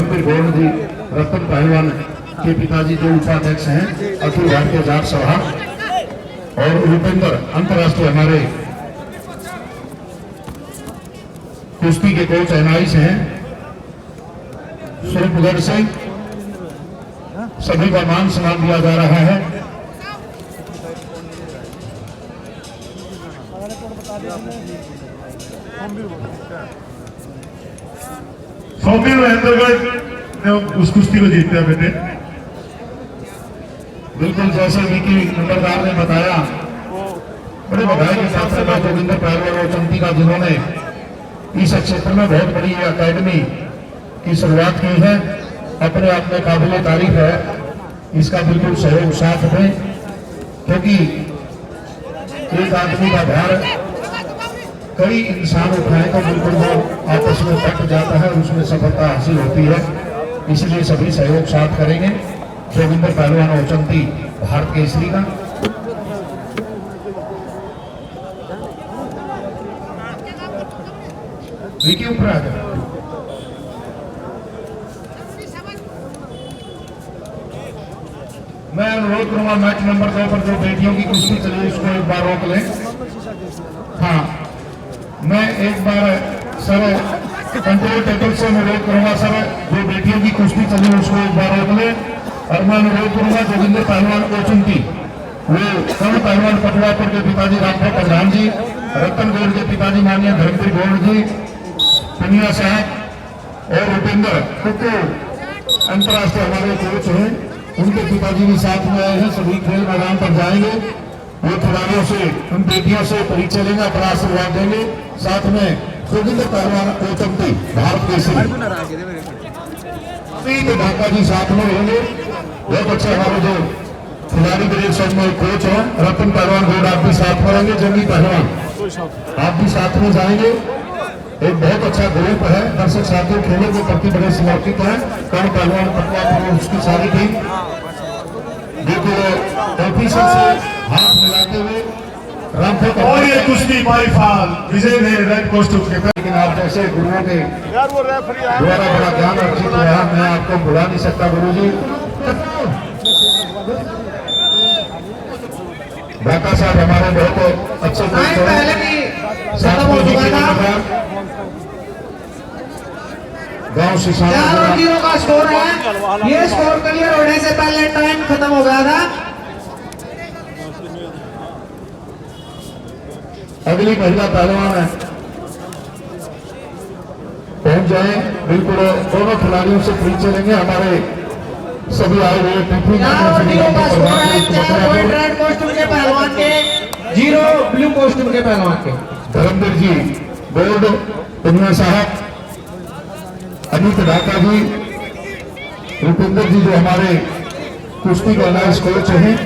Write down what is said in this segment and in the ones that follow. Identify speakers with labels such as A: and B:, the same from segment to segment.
A: धर्मवीर गौड़ जी रतन पहलवान के पिताजी जो उपाध्यक्ष हैं अखिल भारतीय जाट सभा, और रूपेंद्र अंतर्राष्ट्रीय हमारे कुश्ती के कोच एनआईस हैं, स्वरूपगढ़ से सभी का मान सम्मान दिया जा रहा है।
B: सौम्य महेंद्रगढ़ ने उस कुश्ती को जीता बेटे।
A: बिल्कुल जैसे विकी नंबरदार ने बताया, बड़े बधाई के साथ साथ जोगिंदर पहलवान और चंती का, जिन्होंने इस क्षेत्र में बहुत बड़ी अकेडमी की शुरुआत की है, अपने आप में काबिल तारीफ है। इसका बिल्कुल सहयोग साथ में, क्योंकि एक आदमी का भार कई इंसान उठाए तो बिल्कुल वो आपस में कट जाता है, उसमें सफलता हासिल होती है। इसलिए सभी सहयोग साथ करेंगे। जोगिंदर पहलवान और चंती भारत केसरी का विकी ऊपर आ गया। मैं अनुरोध करूंगा मैच नंबर 2 पर जो बेटियों की कुश्ती चली उसको एक बार रोक लें। हाँ, मैं एक बार सर कंट्रोल टेबल से अनुरोध करूंगा, सर जो बेटियों की कुश्ती चली उसको एक बार रोक लें। और मैं अनुरोध करूंगा जोगिंदर पहलवान को चुनती, वो कर्ण पहलवान पटवापुर के पिताजी रामपुर प्रधान जी, रतन गौड़ के पिताजी माननीय धर्मवीर गौड़ जी, पुनिया साहब और रूपेंद्र कुक्कू अंतर्राष्ट्रीय हमारे कोच हैं, उनके पिताजी भी साथ में आए हैं। सभी खेल मैदान पर जाएंगे, वो खिलाड़ियों से, उन बेटियों से परिचय लेंगे, अपना आशीर्वाद देंगे। साथ में जोगिंदर पहलवान को चंती भारत केसरी ढाका जी साथ में रहेंगे। बहुत अच्छे हमारे जो खिलाड़ी डायरेक्शन में कोच है रतन पहलवान गौड़, आप भी साथ में रहेंगे। जंगी पहलवान आप भी साथ में जाएंगे। एक बहुत अच्छा ग्रुप है, दर्शक साथियों खेलों के प्रति बड़े समर्पित है। कर्ण पहलवान पटवापुर उसकी सारी टीम बिल्कुल ऑफिसर से हाथ मिलाते हुए रामपुर,
B: और ये कुश्ती बाई फाल विजय ने रेड कॉस्ट्यूम के,
A: लेकिन आप जैसे गुरुओं के द्वारा बड़ा ज्ञान अर्जित हुआ है, मैं आपको भुला नहीं सकता गुरु जी। ढाका साहब हमारे बहुत अच्छे गाँव से
C: 4-0 का स्कोर है। ये स्कोर क्लियर होने से पहले टाइम खत्म हो गया था।
A: अगली महिला पहलवान है, पहुंच जाए। बिल्कुल दोनों खिलाड़ियों से परिचय लेंगे। हमारे सभी आए हुए
C: रेड कॉस्ट्यूम के पहलवान के, 0 ब्लू कॉस्ट्यूम के पहलवान के
A: धर्मवीर जी बोर्ड, पुनिया साहब, अमित ढाका जी, रूपेंद्र जी जो हमारे कुश्ती का नाइस कोच हैं,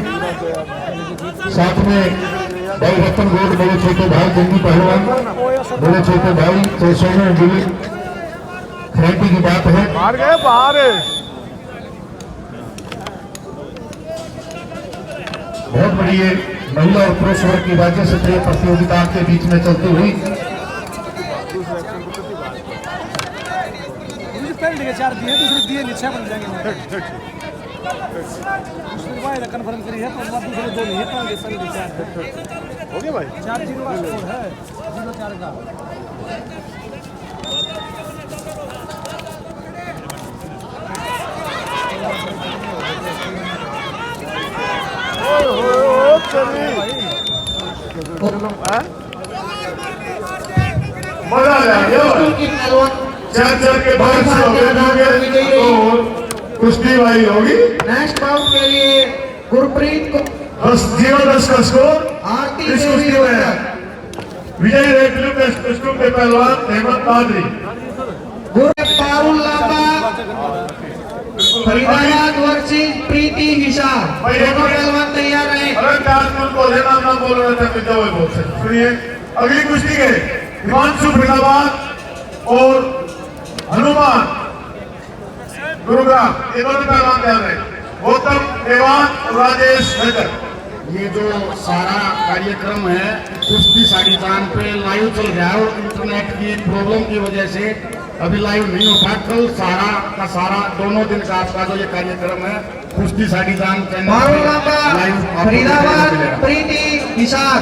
A: साथ में भाई रतन गौड़, मेरे छोटे भाई जंगी पहलवान, मेरे छोटे भाई पैसों में मिली खेती की बात है।
B: बाहर गए बाहर
A: बहुत बड़ी ये महिला और पुरुष वर्ग की राज्य स्तरीय प्रतियोगिता के बीच में चलती हुई
D: 4 दिए, दूसरे दिए नहीं, 6 बन जाएंगे। कन्फर्म करी है, तो दूसरे 2 नहीं है,
B: हो गया भाई।
D: 4-0 का स्कोर है, 0-4 का।
B: मजा आ जाएगा। 4 के बाद कुश्ती भाई होगी।
C: नेक्स्ट राउंड के लिए गुरप्रीत को
B: 10 का स्कोर।
C: आरती
B: इस कुश्ती में विजय रेड कॉस्ट्यूम के पहलवान हेमंत कादरी,
C: पारुल लांबा, फरीदाबाद वर्सेस प्रीति हिसार, दोनों पहलवान तैयार हैं।
B: अरे को लेना ना बोल रहे थे पिता हुए बोल से। सुनिए अगली कुश्ती के हिमांशु फरीदाबाद और हनुमान गुरुग्राम, ये दोनों पहलवान तैयार हैं। गौतम देवान और राजेश नगर।
E: ये जो सारा कार्यक्रम है कुश्ती साड़ी चांद पे लाइव चल रहा है और इंटरनेट की प्रॉब्लम की वजह से अभी लाइव नहीं हो पाया। कल सारा का सारा दोनों दिन का आपका जो ये कार्यक्रम है कुश्ती साड़ी जान चैनल
C: मारो
E: पे
C: लांबा
E: लाइव आपको
C: फरीदाबाद
E: देखने को मिलेगा।
C: प्रीति निसार।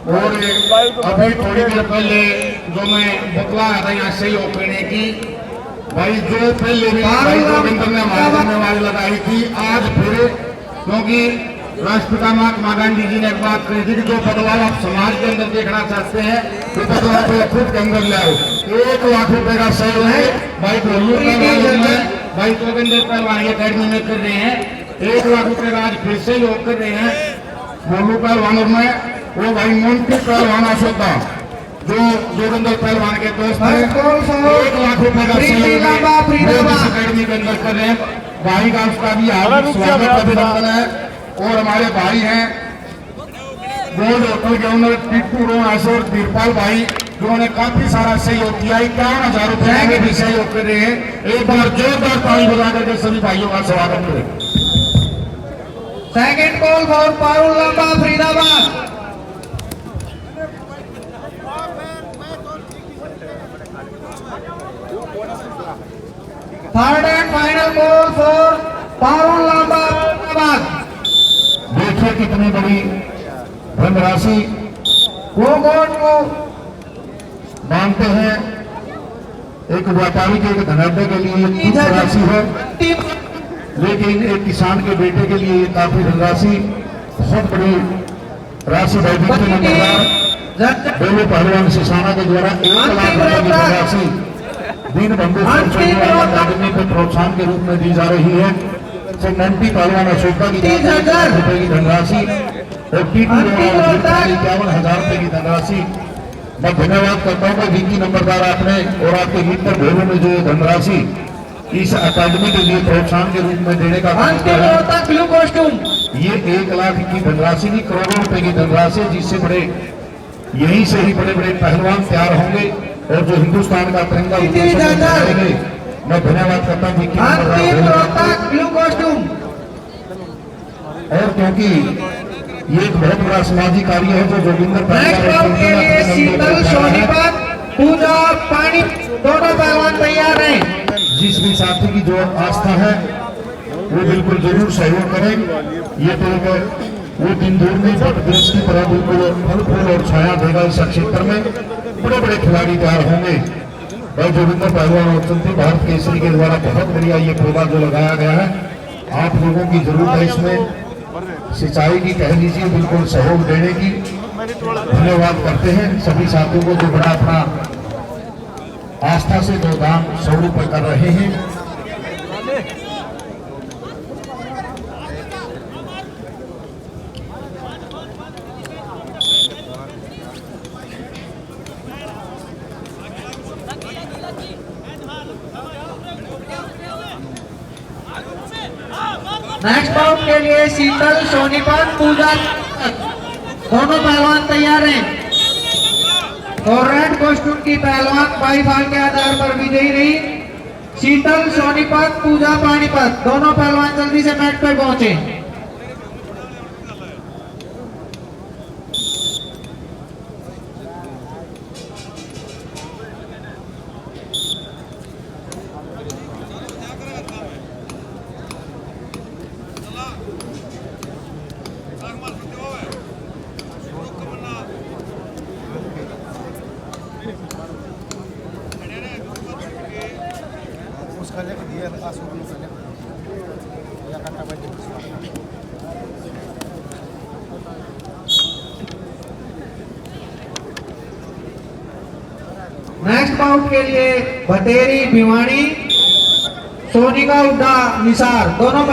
E: और अभी थोड़ी देर पहले जो मैं बतला था यहाँ से ओपने की भाई जो पहले भी भाई गोविंदर ने हमारे जिम्मेवारी लगाई थी आज फिर, क्योंकि राष्ट्रपिता महात्मा गांधी जी ने एक बात कही थी कि जो बदलाव आप समाज के अंदर देखना चाहते हैं तो बदलाव को खुद के अंदर ले आओ। 1 लाख रुपए का सहयोग है भाई भोलू पहलवान में, भाई गोविंदर पहलवान अकेडमी में कर रहे हैं। 1 लाख रुपए का आज फिर से योग कर रहे हैं भोलू पहलवानों में। वो भाई मोन्टी पहलवान अशोका जो जोगिंदर पहलवान के दोस्त हैं, 1 लाख रुपए का सहयोग इस अकेडमी के अंदर कर रहे हैं। भाई का उसका भी हार्दिक स्वागत अभिनंदन है। और हमारे भाई हैं गोल्ड होटल के ओनर टिट्टू रोहस और तिरपाल भाई जिन्होंने काफी सारा सहयोग किया। 51,000 रुपए में भी सहयोग कर रहे हैं। एक बार जोरदार ताली बजा करके सभी भाइयों का स्वागत करें।
C: Second call for Parul Lamba Faridabad. Third and final call for Parul Lamba Faridabad.
A: देखिए कितनी बड़ी धनराशि
C: वो कौन को
A: मांगते हैं। एक व्यापारी के एक धनाढ्य के लिए ये कुछ राशि है, लेकिन एक किसान के बेटे के लिए ये काफी धनराशि बहुत बड़ी राशि भाई के नंबरदार बेलू पहलवान सिसाना के द्वारा 1 लाख रुपए की धनराशि दीन बंधु अकादमी को प्रोत्साहन के रूप में दी जा रही है। मोन्टी पहलवान अशोका की 30,000 रुपए की धनराशि और टीटू 51,000 रुपए की धनराशि। मैं धन्यवाद करता हूँ विकी नंबरदार आपने और आपके मित्र भोलू ने जो धनराशि इस अकादमी के लिए प्रोत्साहन के रूप में देने का काम किया है।
C: ब्लू कॉस्ट्यूम
A: ये 1 लाख की धनराशि नहीं करोड़ों रुपए की धनराशि है, जिससे बड़े यहीं से ही बड़े बड़े पहलवान तैयार होंगे और जो हिंदुस्तान का तिरंगा करेंगे। मैं धन्यवाद करता हूँ विकी नंबरदार
C: ब्लू कॉस्ट्यूम।
A: और क्योंकि ये एक बहुत बड़ा समाजी कार्य है जो जोगिंदर
C: नेक्स्ट राउंड के लिए शीतल सोनीपत पूजा पानी दोनों पहलवान तैयार हैं।
A: जिस भी साथी की जो आस्था है वो बिल्कुल जरूर सहयोग करें। ये तो एक वो दिन दूर नहीं बट देश की तरह बिल्कुल फल फूल और छाया देगा इस क्षेत्र में। बड़े बड़े खिलाड़ी तैयार होंगे। भाई जोगिंदर पहलवान और चलती भारत केसरी के द्वारा बहुत बढ़िया ये पौधा जो लगाया गया है, आप लोगों की जरूरत है इसमें सिंचाई की कह लीजिए बिल्कुल सहयोग देने की। धन्यवाद करते हैं सभी साथियों को जो बड़ा अपना आस्था से जो दान 100 रुपए कर रहे हैं।
C: नेक्स्ट राउंड के लिए शीतल सोनीपत पूजा दोनों पहलवान तैयार हैं। और रेड कॉस्ट्यूम की पहलवान बाईफाल के आधार पर विजयी रही शीतल सोनीपत पूजा पानीपत। दोनों पहलवान जल्दी से मैट पर पहुंचे। नेक्स्ट बाउट के लिए बटेरी भिवानी सोनिका उड्डा निसार दोनों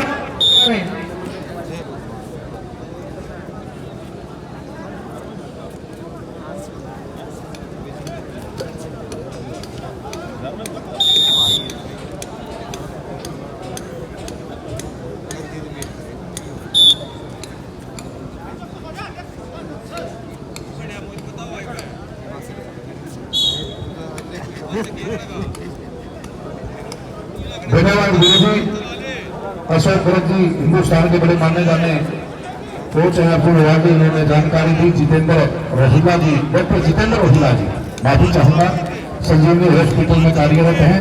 A: धन्यवाद गुरु जी। अशोक भरत जी हिंदुस्तान के बड़े माने जाने कोच हैं अर्जुन वादी, उन्होंने जानकारी दी। जितेंद्र रोहिला जी, डॉक्टर जितेंद्र रोहिला जी माफी चाहूंगा, संजीवनी हॉस्पिटल में कार्यरत हैं।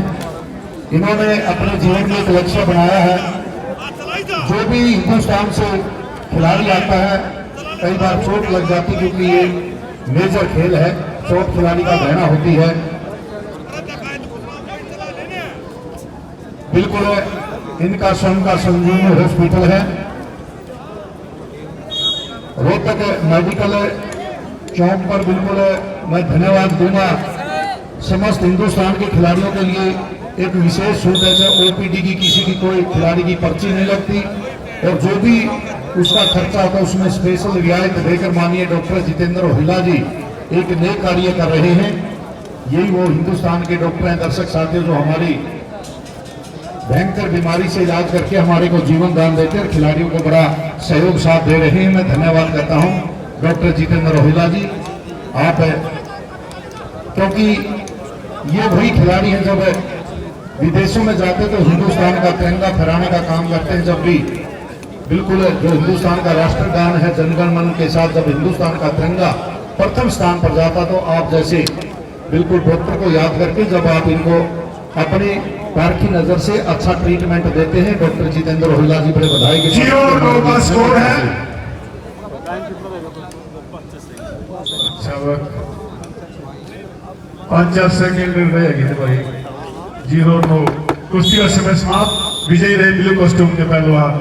A: इन्होंने अपने जीवन में एक लक्ष्य बनाया है, जो भी हिंदुस्तान से खिलाड़ी आता है कई बार चोट लग जाती, क्योंकि ये मेजर खेल है, चोट खिलाड़ी का बहना होती है। बिल्कुल इनका स्वयं का संजीवनी हॉस्पिटल है। रोहतक मेडिकल चौक पर बिल्कुल मैं धन्यवाद दूंगा। समस्त हिंदुस्तान के खिलाड़ियों के लिए एक विशेष छूट है, ओपीडी की किसी की कोई खिलाड़ी की पर्ची नहीं लगती, और जो भी उसका खर्चा होता है उसमें स्पेशल रियायत देकर माननीय डॉक्टर जितेंद्र रोहिला जी एक नए कार्य कर रहे हैं। यही वो हिंदुस्तान के डॉक्टर हैं, दर्शक साथियों, जो हमारी भयंकर बीमारी से इलाज करके हमारे को जीवन दान देते हैं, खिलाड़ियों को बड़ा सहयोग साथ दे रहे हैं। मैं धन्यवाद करता हूं डॉक्टर जितेंद्र रोहिला जी, आप क्योंकि ये वही खिलाड़ी हैं जब विदेशों में जाते तो हिंदुस्तान का तिरंगा फहराने का काम करते हैं। जब भी बिल्कुल जो हिंदुस्तान का राष्ट्रगान है जनगण मन के साथ, जब हिंदुस्तान का तिरंगा प्रथम स्थान पर जाता तो आप जैसे बिल्कुल डॉक्टर को याद करके जब आप इनको अपने पैर की नजर से अच्छा ट्रीटमेंट देते हैं, डॉक्टर जितेंद्र रोहिला जी बड़े बधाई के
B: 0-9 का स्कोर है। अच्छा 5 सेकंड रहेगी भाई। 0-9 कुश्ती का समय समाप्त। विजयी रहे ब्लू कॉस्ट्यूम के पहलवान।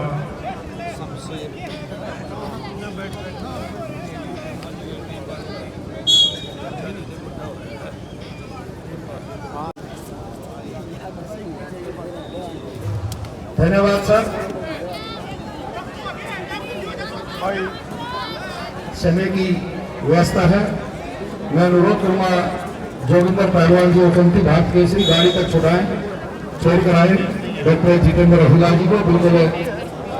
A: धन्यवाद सर। समय की व्यवस्था है, मैं अनुरोध करूंगा जोगिंदर पहलवान जी ओपनती भारत केसरी गाड़ी तक छुड़ाएं, छोड़ कराएं डॉक्टर जितेंद्र रोहिला जी को। बिल्कुल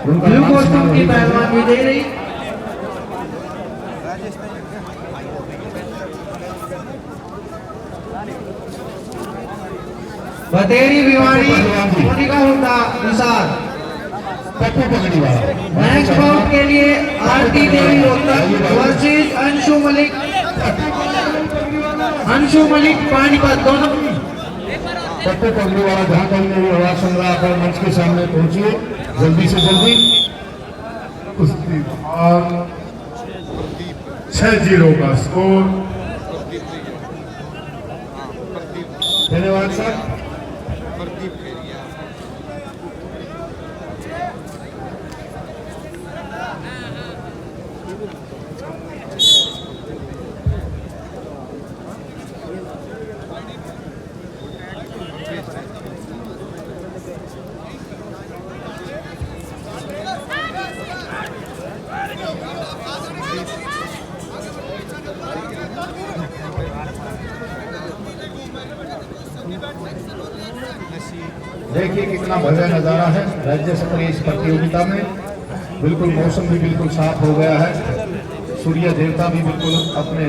A: उनका
C: ब्लू
A: मान
C: कॉस्ट्यूम
A: सम्मान
C: की
A: होना
C: पहलवान
A: चाहिए।
C: विजयी रही। बतेरी भिवानी मोनिका हुड्डा निसार।
A: पप्पू पगड़ी वाला
C: नेक्स्ट बाउट के लिए आरती देवी रोहतक वर्सेस अंशु मलिक पानीपत। दोनों
A: पप्पू पगड़ी वाला जहां कहीं मेरी आवाज सुन रहा है मंच के सामने पहुंचिए जल्दी से जल्दी।
B: कुश्ती और 6-0 का स्कोर।
A: धन्यवाद सर। देखिए कितना भव्य नजारा है राज्य स्तरीय इस प्रतियोगिता में। बिल्कुल मौसम भी बिल्कुल साफ हो गया है, सूर्य देवता भी बिल्कुल अपने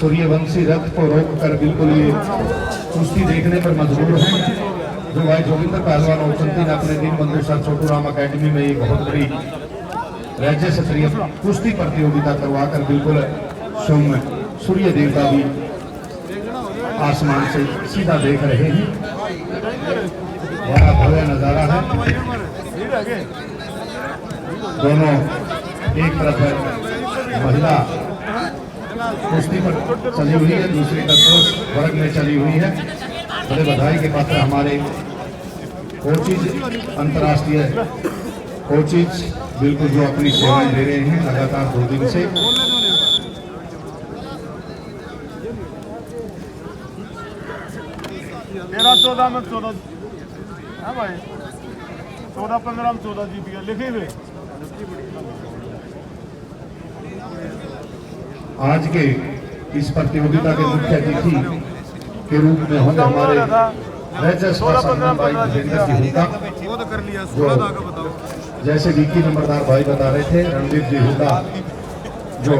A: सूर्यवंशी रथ को रोककर बिल्कुल ये कुश्ती देखने पर मजबूर हैं। जो भाई जोगिंदर पहलवान ओचंती ने अपने दिन बंधु सर छोटू राम अकेडमी में एक बहुत बड़ी राज्य स्तरीय कुश्ती प्रतियोगिता करवाकर बिल्कुल सौम्य सूर्य देवता भी आसमान से सीधा देख रहे हैं। बड़ा भव्य नजारा है। दोनों एक तरफ महिला कुश्ती पर चली हुई है, दूसरी तरफ पुरुष वर्ग में चली हुई है। बड़े बधाई के पात्र हमारे कोचिज अंतर्राष्ट्रीय कोचिज बिल्कुल जो अपनी सेवाएं दे रहे हैं लगातार 2 दिन से।
B: 13-14 में 14 हाँ भाई 14-15 में 14 जीत गया लिखे हुए।
A: आज के इस प्रतियोगिता के मुख्य अतिथि के रूप में होंगे हमारे राज्य सभा सांसद भाई भूपेंद्र जी हुड्डा, जो जैसे विक्की नंबरदार भाई बता रहे थे रणदीप जी हुड्डा, जो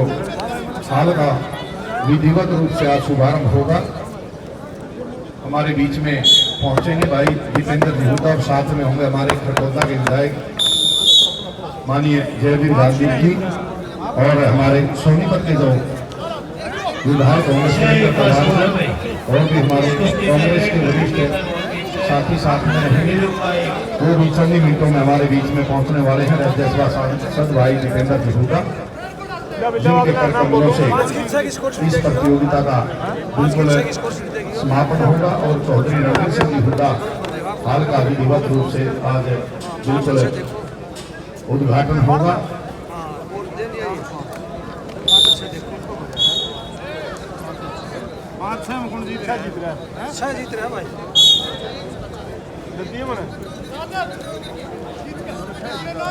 A: हाल का विधिवत रूप से आज शुभारंभ होगा, हमारे बीच में पहुंचेंगे भाई दीपेंद्र जी हुड्डा। और साथ में होंगे हमारे खरगोदा के विधायक माननीय जयवीर गांधी जी, और हमारे सोनीपत के जो विधायक कांग्रेस के प्रधान और भी हमारे कांग्रेस के वरिष्ठ साथी साथ में रहेंगे। वो भी चंद ही मिनटों में हमारे बीच में पहुंचने वाले हैं। जज्बा सांसद भाई दीपेंद्र जहूदा, जिनके करकमलों से इस प्रतियोगिता का बिल्कुल समापन होगा और चौधरी रणवीर सिंह हुड्डा हाल का विधिवत रूप से आज बिल्कुल उद्घाटन होगा।
D: अच्छा जीत रहा भाई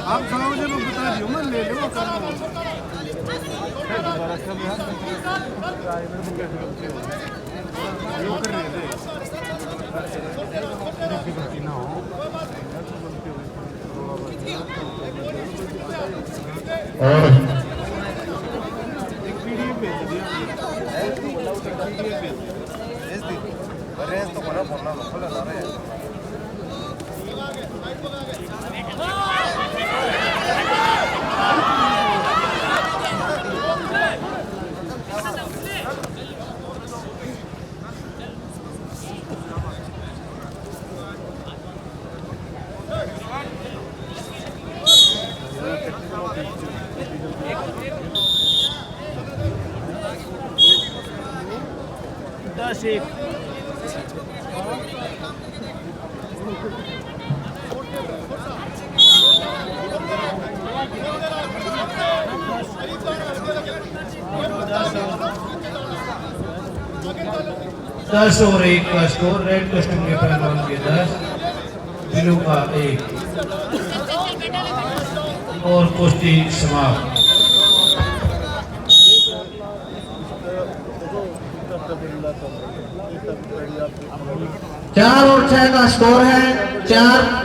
D: आप सुनाओ मुझे लोग बता दियो मैं ले लो
A: और
C: दस और 1 का स्कोर। रेड कॉस्ट्यूम के पहलवान के 10, ब्लू का 1 और कुश्ती समाप्त। 4 और 6 का स्कोर है। 4